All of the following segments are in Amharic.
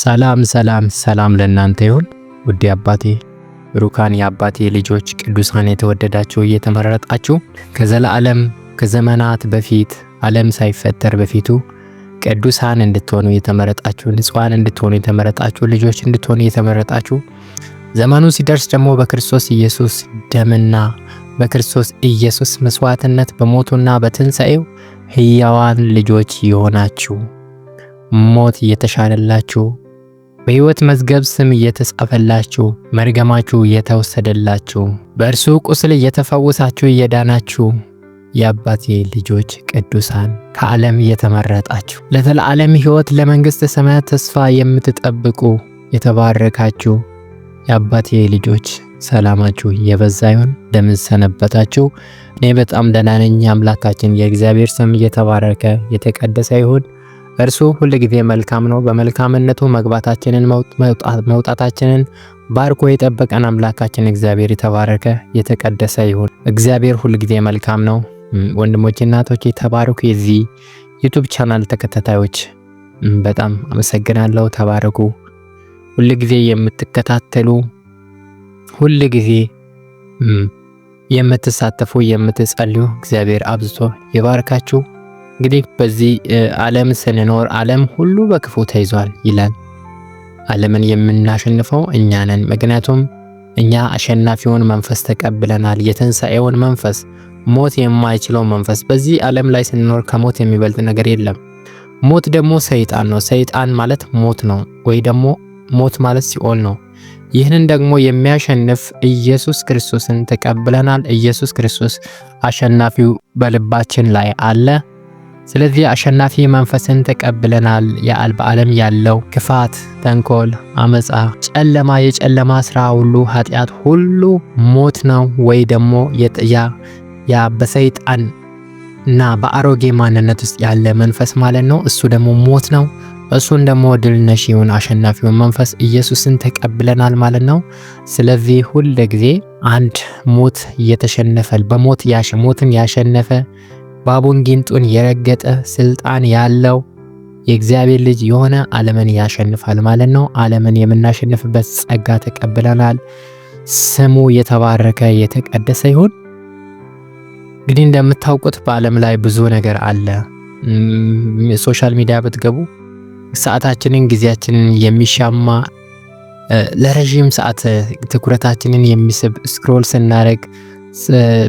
ሰላም ሰላም ሰላም ለእናንተ ይሁን። ውድ አባቴ ብሩካን የአባቴ ልጆች ቅዱሳን የተወደዳችሁ እየተመረጣችሁ ከዘላለም ከዘመናት በፊት ዓለም ሳይፈጠር በፊቱ ቅዱሳን እንድትሆኑ የተመረጣችሁ ንጹሃን እንድትሆኑ የተመረጣችሁ ልጆች እንድትሆኑ የተመረጣችሁ ዘመኑ ሲደርስ ደግሞ በክርስቶስ ኢየሱስ ደምና በክርስቶስ ኢየሱስ መስዋዕትነት በሞቱና በትንሣኤው ሕያዋን ልጆች የሆናችሁ ሞት እየተሻረላችሁ በሕይወት መዝገብ ስም እየተጻፈላችሁ መርገማችሁ እየተወሰደላችሁ በእርሱ ቁስል እየተፈወሳችሁ እየዳናችሁ የአባቴ ልጆች ቅዱሳን ከዓለም እየተመረጣችሁ ለዘላለም ሕይወት ለመንግሥተ ሰማያት ተስፋ የምትጠብቁ የተባረካችሁ የአባቴ ልጆች ሰላማችሁ የበዛ ይሁን። እንደምን ሰነበታችሁ? እኔ በጣም ደህና ነኝ። አምላካችን የእግዚአብሔር ስም እየተባረከ የተቀደሰ ይሁን። እርሱ ሁል ጊዜ መልካም ነው። በመልካምነቱ መግባታችንን መውጣታችንን ባርኮ የጠበቀን አምላካችን እግዚአብሔር የተባረከ የተቀደሰ ይሁን። እግዚአብሔር ሁል ጊዜ መልካም ነው። ወንድሞቼ እናቶቼ ተባረኩ። የዚህ ዩቲዩብ ቻናል ተከታታዮች በጣም አመሰግናለሁ። ተባረኩ። ሁል ጊዜ የምትከታተሉ ሁል ጊዜ የምትሳተፉ የምትጸልዩ እግዚአብሔር አብዝቶ ይባርካችሁ። እንግዲህ በዚህ ዓለም ስንኖር ዓለም ሁሉ በክፉ ተይዟል ይላል። ዓለምን የምናሸንፈው እኛ ነን። ምክንያቱም እኛ አሸናፊውን መንፈስ ተቀብለናል። የትንሣኤውን መንፈስ፣ ሞት የማይችለው መንፈስ። በዚህ ዓለም ላይ ስንኖር ከሞት የሚበልጥ ነገር የለም። ሞት ደግሞ ሰይጣን ነው። ሰይጣን ማለት ሞት ነው፣ ወይ ደግሞ ሞት ማለት ሲኦል ነው። ይህንን ደግሞ የሚያሸንፍ ኢየሱስ ክርስቶስን ተቀብለናል። ኢየሱስ ክርስቶስ አሸናፊው በልባችን ላይ አለ። ስለዚህ አሸናፊ መንፈስን ተቀብለናል። በዓለም ያለው ክፋት፣ ተንኮል፣ አመጻ፣ ጨለማ፣ የጨለማ ስራ ሁሉ ኃጢአት ሁሉ ሞት ነው፣ ወይ ደግሞ ያ በሰይጣን እና በአሮጌ ማንነት ውስጥ ያለ መንፈስ ማለት ነው። እሱ ደግሞ ሞት ነው። እሱን ደግሞ ድል ነሺውን አሸናፊውን መንፈስ ኢየሱስን ተቀብለናል ማለት ነው። ስለዚህ ሁል ጊዜ አንድ ሞት እየተሸነፈ ሞትን ያሸነፈ ባቡን ጊንጡን የረገጠ ስልጣን ያለው የእግዚአብሔር ልጅ የሆነ ዓለምን ያሸንፋል ማለት ነው። ዓለምን የምናሸንፍበት ጸጋ ተቀብለናል። ስሙ የተባረከ የተቀደሰ ይሁን። እንግዲህ እንደምታውቁት በዓለም ላይ ብዙ ነገር አለ። ሶሻል ሚዲያ ብትገቡ ሰዓታችንን ጊዜያችንን የሚሻማ ለረጅም ሰዓት ትኩረታችንን የሚስብ ስክሮል ስናደርግ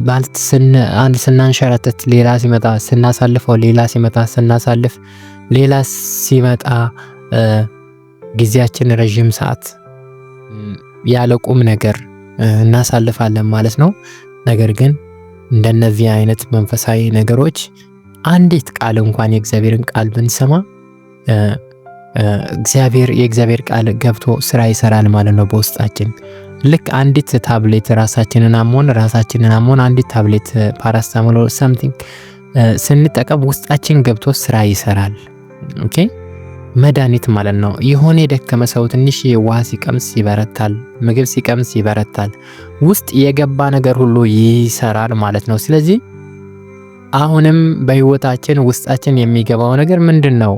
ማለት ስናንሸራተት ሌላ ሲመጣ ስናሳልፈው ሌላ ሲመጣ ስናሳልፍ ሌላ ሲመጣ ጊዜያችን ረጅም ሰዓት ያለ ቁም ነገር እናሳልፋለን ማለት ነው። ነገር ግን እንደነዚህ አይነት መንፈሳዊ ነገሮች አንዲት ቃል እንኳን የእግዚአብሔርን ቃል ብንሰማ የእግዚአብሔር ቃል ገብቶ ስራ ይሰራል ማለት ነው በውስጣችን። ልክ አንዲት ታብሌት ራሳችንን አሞን አንዲት ታብሌት ፓራስታሞል something ስንጠቀም ውስጣችን ገብቶ ስራ ይሰራል። ኦኬ መድኃኒት ማለት ነው። የሆነ የደከመ ሰው ትንሽ ውሃ ሲቀምስ ይበረታል፣ ምግብ ሲቀምስ ይበረታል። ውስጥ የገባ ነገር ሁሉ ይሰራል ማለት ነው። ስለዚህ አሁንም በህይወታችን ውስጣችን የሚገባው ነገር ምንድነው?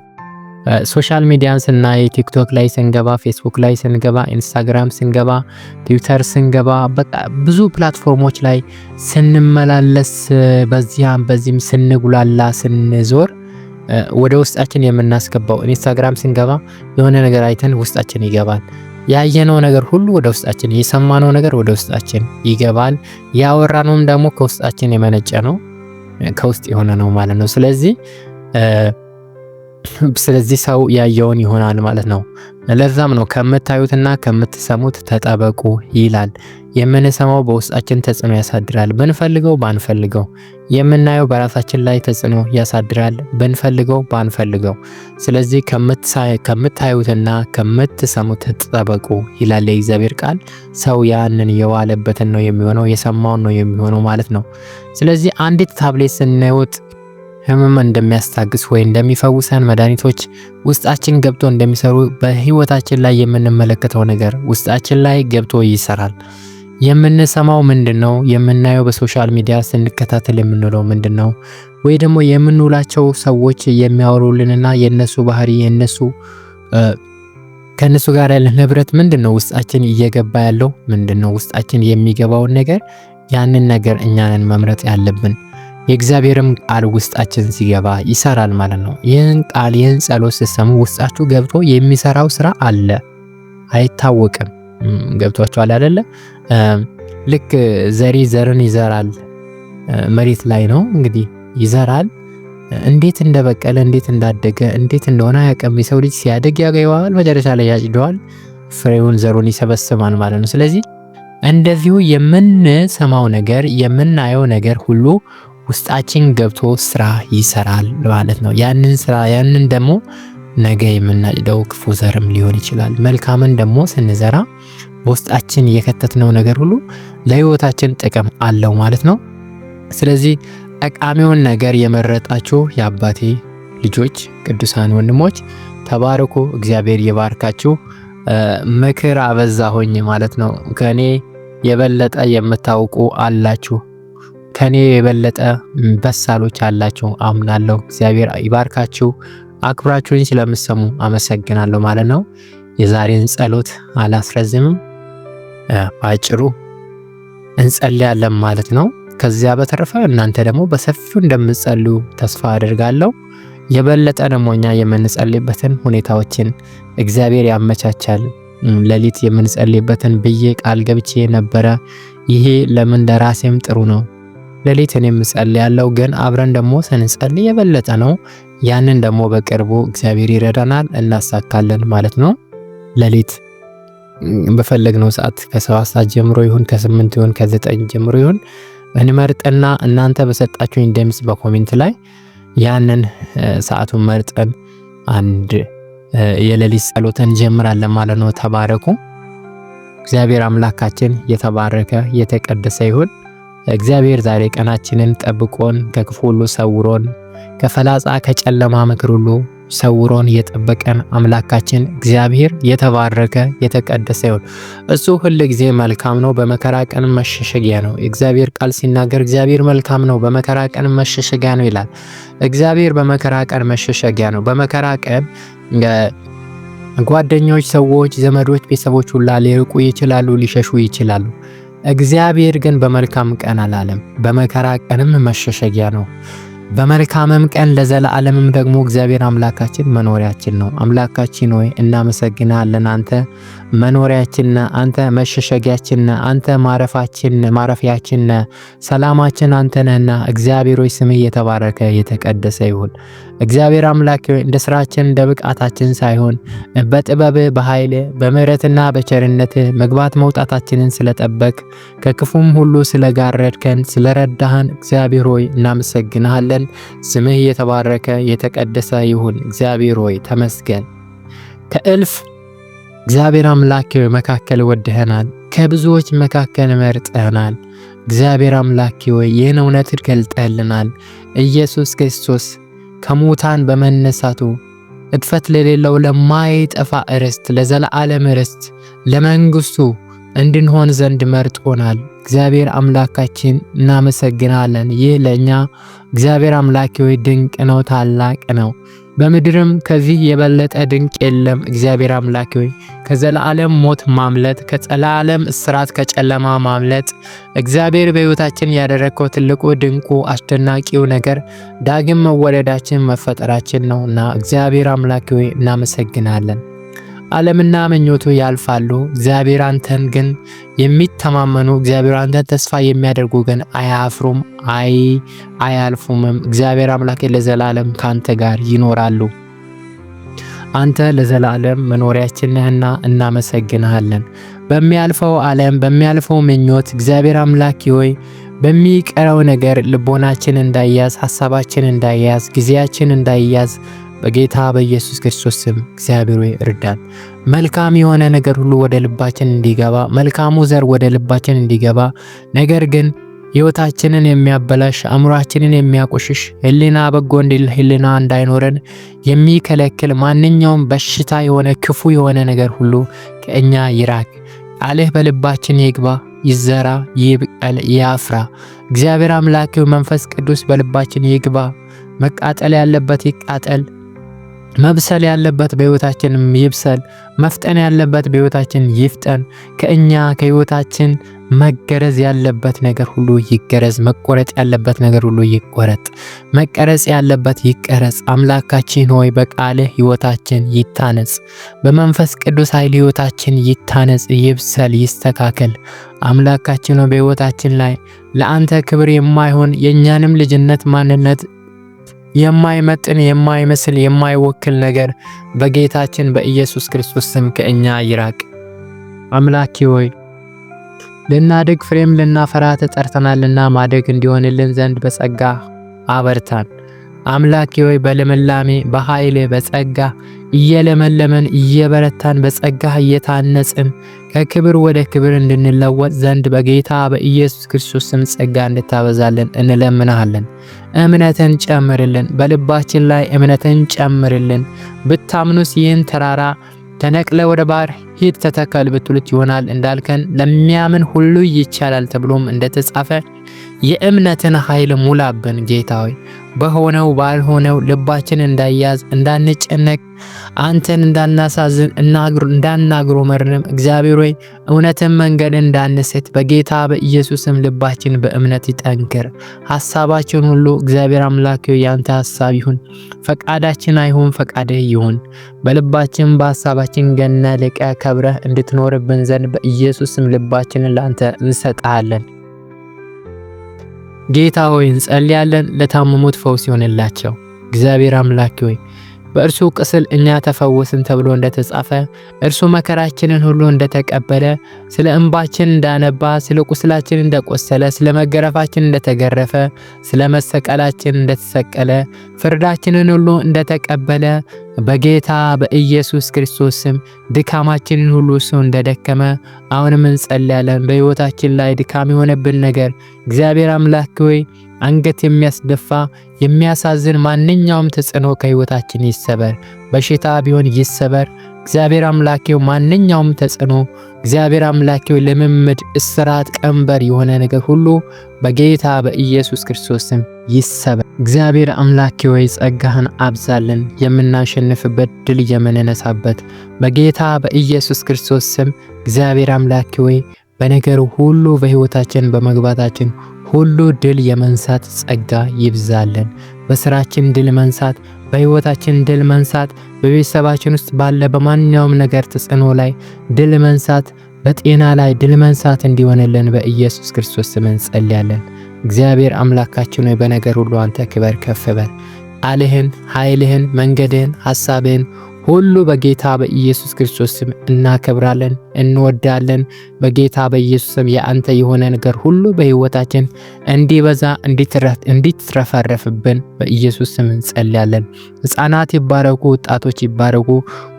ሶሻል ሚዲያን ስናይ ቲክቶክ ላይ ስንገባ፣ ፌስቡክ ላይ ስንገባ፣ ኢንስታግራም ስንገባ፣ ትዊተር ስንገባ፣ በቃ ብዙ ፕላትፎርሞች ላይ ስንመላለስ በዚህም ስንጉላላ ስንዞር ወደ ውስጣችን የምናስገባው ኢንስታግራም ስንገባ የሆነ ነገር አይተን ውስጣችን ይገባል። ያየነው ነገር ሁሉ ወደ ውስጣችን፣ የሰማነው ነገር ወደ ውስጣችን ይገባል። ያወራነውም ደግሞ ከውስጣችን የመነጨ ነው፣ ከውስጥ የሆነ ነው ማለት ነው። ስለዚህ ሰው ያየውን ይሆናል ማለት ነው። ለዛም ነው ከምታዩትና ከምትሰሙት ተጠበቁ ይላል። የምንሰማው በውስጣችን ተጽዕኖ ያሳድራል፣ ብንፈልገው ባንፈልገው። የምናየው በራሳችን ላይ ተጽዕኖ ያሳድራል፣ ብንፈልገው ባንፈልገው። ስለዚህ ከምታዩትና ከምትሰሙት ተጠበቁ ይላል የእግዚአብሔር ቃል። ሰው ያንን የዋለበትን ነው የሚሆነው፣ የሰማውን ነው የሚሆነው ማለት ነው። ስለዚህ አንዲት ታብሌት ስንወጥ ህመም እንደሚያስታግስ ወይ እንደሚፈውሰን መድኃኒቶች ውስጣችን ገብቶ እንደሚሰሩ በህይወታችን ላይ የምንመለከተው ነገር ውስጣችን ላይ ገብቶ ይሰራል። የምንሰማው ምንድነው? የምናየው በሶሻል ሚዲያ ስንከታተል የምንለው ምንድነው? ወይ ደግሞ የምንውላቸው ሰዎች የሚያወሩልንና የነሱ ባህሪ የነሱ ከነሱ ጋር ያለን ህብረት ምንድነው? ውስጣችን እየገባ ያለው ምንድነው? ውስጣችን የሚገባውን ነገር ያንን ነገር እኛንን መምረጥ ያለብን። የእግዚአብሔርም ቃል ውስጣችን ሲገባ ይሰራል ማለት ነው። ይህን ቃል ይህን ጸሎት ስትሰሙ ውስጣችሁ ገብቶ የሚሰራው ስራ አለ፣ አይታወቅም። ገብቷችኋል አይደለ? ልክ ዘርን ይዘራል መሬት ላይ ነው እንግዲህ ይዘራል። እንዴት እንደበቀለ እንዴት እንዳደገ እንዴት እንደሆነ አያውቅም። የሰው ልጅ ሲያድግ ያገኘዋል፣ መጨረሻ ላይ ያጭደዋል፣ ፍሬውን ዘሩን ይሰበስባል ማለት ነው። ስለዚህ እንደዚሁ የምንሰማው ነገር የምናየው ነገር ሁሉ ውስጣችን ገብቶ ስራ ይሰራል ማለት ነው። ያንን ደግሞ ነገ የምናጭደው ክፉ ዘርም ሊሆን ይችላል። መልካምን ደግሞ ስንዘራ በውስጣችን የከተትነው ነገር ሁሉ ለህይወታችን ጥቅም አለው ማለት ነው። ስለዚህ ጠቃሚውን ነገር የመረጣችሁ የአባቴ ልጆች ቅዱሳን ወንድሞች ተባረኩ። እግዚአብሔር ይባርካችሁ። ምክር አበዛሁኝ ማለት ነው። ከኔ የበለጠ የምታውቁ አላችሁ፣ ከኔ የበለጠ በሳሎች አላችሁ አምናለሁ። እግዚአብሔር ይባርካችሁ። አክብራችሁኝ ስለምሰሙ አመሰግናለሁ ማለት ነው። የዛሬን ጸሎት አላስረዝምም፣ ባጭሩ እንጸልያለን ማለት ነው። ከዚያ በተረፈ እናንተ ደግሞ በሰፊው እንደምትጸልዩ ተስፋ አድርጋለሁ። የበለጠ ደግሞ እኛ የምንጸልይበትን ሁኔታዎችን እግዚአብሔር ያመቻቻል። ሌሊት የምንጸልይበትን ብዬ ቃል ገብቼ ነበረ። ይሄ ለምን ለራሴም ጥሩ ነው። ሌሊት እኔም እጸልያለሁ፣ ግን አብረን ደግሞ ስንጸልይ የበለጠ ነው። ያንን ደግሞ በቅርቡ እግዚአብሔር ይረዳናል፣ እናሳካለን ማለት ነው። ሌሊት በፈለግነው ሰዓት ከ7 ሰዓት ጀምሮ ይሁን ከ8 ይሁን ከ9 ጀምሮ ይሁን እንመርጥና እናንተ በሰጣችሁኝ ድምጽ በኮሜንት ላይ ያንን ሰዓቱን መርጠን አንድ የሌሊት ጸሎትን እንጀምራለን ማለት ነው። ተባረኩ። እግዚአብሔር አምላካችን የተባረከ የተቀደሰ ይሁን። እግዚአብሔር ዛሬ ቀናችንን ጠብቆን ከክፉ ሁሉ ሰውሮን ከፈላጻ ከጨለማ ምክር ሁሉ ሰውሮን የጠበቀን አምላካችን እግዚአብሔር የተባረከ የተቀደሰ ይሁን። እሱ ሁል ጊዜ መልካም ነው፣ በመከራ ቀን መሸሸጊያ ነው። እግዚአብሔር ቃል ሲናገር እግዚአብሔር መልካም ነው፣ በመከራ ቀን መሸሸጊያ ነው ይላል። እግዚአብሔር በመከራ ቀን መሸሸጊያ ነው። በመከራ ቀን ጓደኞች፣ ሰዎች፣ ዘመዶች፣ ቤተሰቦች ሁላ ሊርቁ ይችላሉ፣ ሊሸሹ ይችላሉ። እግዚአብሔር ግን በመልካም ቀን አላለም፣ በመከራ ቀንም መሸሸጊያ ነው። በመልካምም ቀን ለዘላለምም ደግሞ እግዚአብሔር አምላካችን መኖሪያችን ነው። አምላካችን ሆይ እናመሰግናለን። አንተ መኖሪያችን፣ አንተ መሸሸጊያችን፣ አንተ ማረፊያችን፣ ሰላማችን አንተ ነህና እግዚአብሔር ሆይ ስምህ የተባረከ የተቀደሰ ይሁን። እግዚአብሔር አምላክ ሆይ እንደ ስራችን እንደ ብቃታችን ሳይሆን በጥበብ በኃይል በምህረትና በቸርነት መግባት መውጣታችንን ስለጠበቅ ከክፉም ሁሉ ስለጋረድከን ስለረዳህን እግዚአብሔር ሆይ እናመሰግናለን። ስምህ የተባረከ የተቀደሰ ይሁን። እግዚአብሔር ሆይ ተመስገን። ከእልፍ እግዚአብሔር አምላክ መካከል ወደህናል፣ ከብዙዎች መካከል መርጠህናል። እግዚአብሔር አምላክ ሆይ ይህን እውነት ገልጠህልናል። ኢየሱስ ክርስቶስ ከሙታን በመነሳቱ እድፈት ለሌለው ለማይጠፋ ርስት ለዘላለም ርስት ለመንግስቱ እንድንሆን ዘንድ መርጦናል። እግዚአብሔር አምላካችን እናመሰግናለን። ይህ ለኛ እግዚአብሔር አምላክ ሆይ ድንቅ ነው፣ ታላቅ ነው። በምድርም ከዚህ የበለጠ ድንቅ የለም። እግዚአብሔር አምላክ ሆይ ከዘላለም ሞት ማምለጥ፣ ከዘላለም እስራት ከጨለማ ማምለጥ እግዚአብሔር በሕይወታችን ያደረገው ትልቁ ድንቁ አስደናቂው ነገር ዳግም መወለዳችን መፈጠራችን ነውና እግዚአብሔር አምላክ ሆይ እናመሰግናለን። ዓለምና ምኞቱ ያልፋሉ፣ እግዚአብሔር አንተን ግን የሚተማመኑ እግዚአብሔር አንተን ተስፋ የሚያደርጉ ግን አያፍሩም፣ አያልፉምም። እግዚአብሔር አምላክ ለዘላለም ካንተ ጋር ይኖራሉ። አንተ ለዘላለም መኖሪያችን ነህና እናመሰግንሃለን። በሚያልፈው ዓለም በሚያልፈው ምኞት እግዚአብሔር አምላክ ሆይ በሚቀረው ነገር ልቦናችን እንዳይያዝ፣ ሐሳባችን እንዳይያዝ፣ ጊዜያችን እንዳይያዝ በጌታ በኢየሱስ ክርስቶስ ስም እግዚአብሔር ሆይ እርዳን። መልካም የሆነ ነገር ሁሉ ወደ ልባችን እንዲገባ፣ መልካሙ ዘር ወደ ልባችን እንዲገባ፣ ነገር ግን ሕይወታችንን የሚያበላሽ አእምሯችንን የሚያቆሽሽ በጎ ህሊና እንዳይኖረን የሚከለክል ማንኛውም በሽታ የሆነ ክፉ የሆነ ነገር ሁሉ ከእኛ ይራቅ። ቃልህ በልባችን ይግባ፣ ይዘራ፣ ይብቀል፣ ያፍራ። እግዚአብሔር አምላክ መንፈስ ቅዱስ በልባችን ይግባ። መቃጠል ያለበት ይቃጠል፣ መብሰል ያለበት በህይወታችን ይብሰል። መፍጠን ያለበት በህይወታችን ይፍጠን። ከህይወታችን መገረዝ ያለበት ነገር ሁሉ ይገረዝ። መቆረጥ ያለበት ነገር ሁሉ ይቆረጥ። መቀረጽ ያለበት ይቀረጽ። አምላካችን ሆይ በቃልህ ህይወታችን ይታነጽ። በመንፈስ ቅዱስ ኃይል ህይወታችን ይታነጽ፣ ይብሰል፣ ይስተካከል። አምላካችን ሆይ በህይወታችን ላይ ለአንተ ክብር የማይሆን የእኛንም ልጅነት ማንነት የማይመጥን የማይመስል የማይወክል ነገር በጌታችን በኢየሱስ ክርስቶስ ስም ከእኛ ይራቅ። አምላኬ ሆይ ልናድግ ፍሬም ልናፈራ ተጠርተናልና ማደግ እንዲሆንልን ዘንድ በጸጋ አበርታን። አምላኬ ሆይ በልምላሜ በኃይል በጸጋ እየለመለመን እየበረታን በጸጋ እየታነጽን ከክብር ወደ ክብር እንድንለወጥ ዘንድ በጌታ በኢየሱስ ክርስቶስ ስም ጸጋ እንድታበዛልን እንለምናለን። እምነትን ጨምርልን፣ በልባችን ላይ እምነትን ጨምርልን። ብታምኑስ ይህን ተራራ ተነቅለ ወደ ባህር ሂድ ተተከል ብትሉት ይሆናል እንዳልከን ለሚያምን ሁሉ ይቻላል ተብሎም እንደተጻፈ የእምነትን ኃይል ሙላብን ጌታ ሆይ። በሆነው ባልሆነው ልባችን እንዳያዝ እንዳንጨነቅ አንተን እንዳናሳዝን እንዳናግሮመርም እግዚአብሔር ሆይ እውነትን መንገድ እንዳንስት በጌታ በኢየሱስም ልባችን በእምነት ይጠንክር። ሐሳባችን ሁሉ እግዚአብሔር አምላክ ሆይ ያንተ ሐሳብ ይሁን፣ ፈቃዳችን አይሁን ፈቃድህ ይሁን። በልባችን በሐሳባችን ገነ ልቀ ከብረህ እንድትኖርብን ዘንድ በኢየሱስም ልባችንን ላንተ እንሰጣለን። ጌታ ሆይ እንጸልያለን። ለታመሙት ፈውስ ይሆንላቸው። እግዚአብሔር አምላክ ሆይ በእርሱ ቁስል እኛ ተፈወስን ተብሎ እንደተጻፈ እርሱ መከራችንን ሁሉ እንደተቀበለ ስለ እንባችን እንዳነባ ስለ ቁስላችን እንደቆሰለ ስለ መገረፋችን እንደተገረፈ ስለ መሰቀላችን እንደተሰቀለ ፍርዳችንን ሁሉ እንደተቀበለ በጌታ በኢየሱስ ክርስቶስ ስም ድካማችንን ሁሉ እሱ እንደደከመ አሁንም እንጸልያለን። በሕይወታችን ላይ ድካም የሆነብን ነገር እግዚአብሔር አምላክ ሆይ አንገት የሚያስደፋ የሚያሳዝን ማንኛውም ተጽዕኖ ከሕይወታችን ይሰበር። በሽታ ቢሆን ይሰበር። እግዚአብሔር አምላኬው ማንኛውም ተጽዕኖ እግዚአብሔር አምላኬው ልምምድ፣ እስራት፣ ቀንበር የሆነ ነገር ሁሉ በጌታ በኢየሱስ ክርስቶስ ስም ይሰበር። እግዚአብሔር አምላኬው ጸጋህን አብዛልን፣ የምናሸንፍበት ድል የምንነሳበት በጌታ በኢየሱስ ክርስቶስ ስም እግዚአብሔር አምላኬው በነገር ሁሉ በሕይወታችን በመግባታችን ሁሉ ድል የመንሳት ጸጋ ይብዛልን። በስራችን ድል መንሳት፣ በሕይወታችን ድል መንሳት፣ በቤተሰባችን ውስጥ ባለ በማንኛውም ነገር ተጽዕኖ ላይ ድል መንሳት፣ በጤና ላይ ድል መንሳት እንዲሆንልን በኢየሱስ ክርስቶስ ስም እንጸልያለን። እግዚአብሔር አምላካችን ሆይ በነገር ሁሉ አንተ ክበር ከፍ በል። ቃልህን፣ ኃይልህን፣ መንገድህን፣ ሐሳብህን ሁሉ በጌታ በኢየሱስ ክርስቶስ ስም እናከብራለን፣ እንወዳለን። በጌታ በኢየሱስ ስም የአንተ የሆነ ነገር ሁሉ በሕይወታችን እንዲበዛ እንዲትረፈረፍብን በኢየሱስ ስም እንጸልያለን። ሕፃናት ይባረኩ፣ ወጣቶች ይባረኩ፣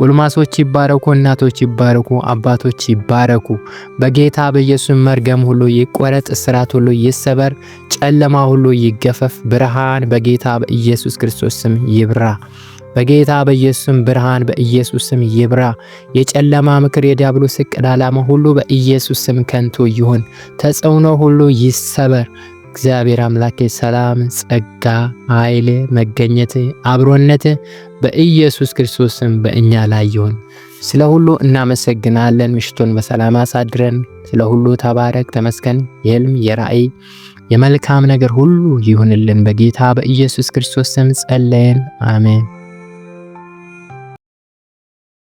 ጎልማሶች ይባረኩ፣ እናቶች ይባረኩ፣ አባቶች ይባረኩ። በጌታ በኢየሱስ መርገም ሁሉ ይቆረጥ፣ እስራት ሁሉ ይሰበር፣ ጨለማ ሁሉ ይገፈፍ። ብርሃን በጌታ በኢየሱስ ክርስቶስ ስም ይብራ። በጌታ በኢየሱስም ብርሃን በኢየሱስም ይብራ። የጨለማ ምክር የዲያብሎስ ዕቅድ ዓላማ ሁሉ በኢየሱስም ከንቱ ይሁን። ተጽዕኖ ሁሉ ይሰበር። እግዚአብሔር አምላኬ ሰላም፣ ጸጋ፣ ኃይል፣ መገኘት፣ አብሮነት በኢየሱስ ክርስቶስም በእኛ ላይ ይሁን። ስለ ሁሉ እናመሰግናለን። ምሽቱን በሰላም አሳድረን። ስለ ሁሉ ተባረክ፣ ተመስገን። የሕልም የራእይ የመልካም ነገር ሁሉ ይሁንልን። በጌታ በኢየሱስ ክርስቶስ ስም ጸለየን። አሜን።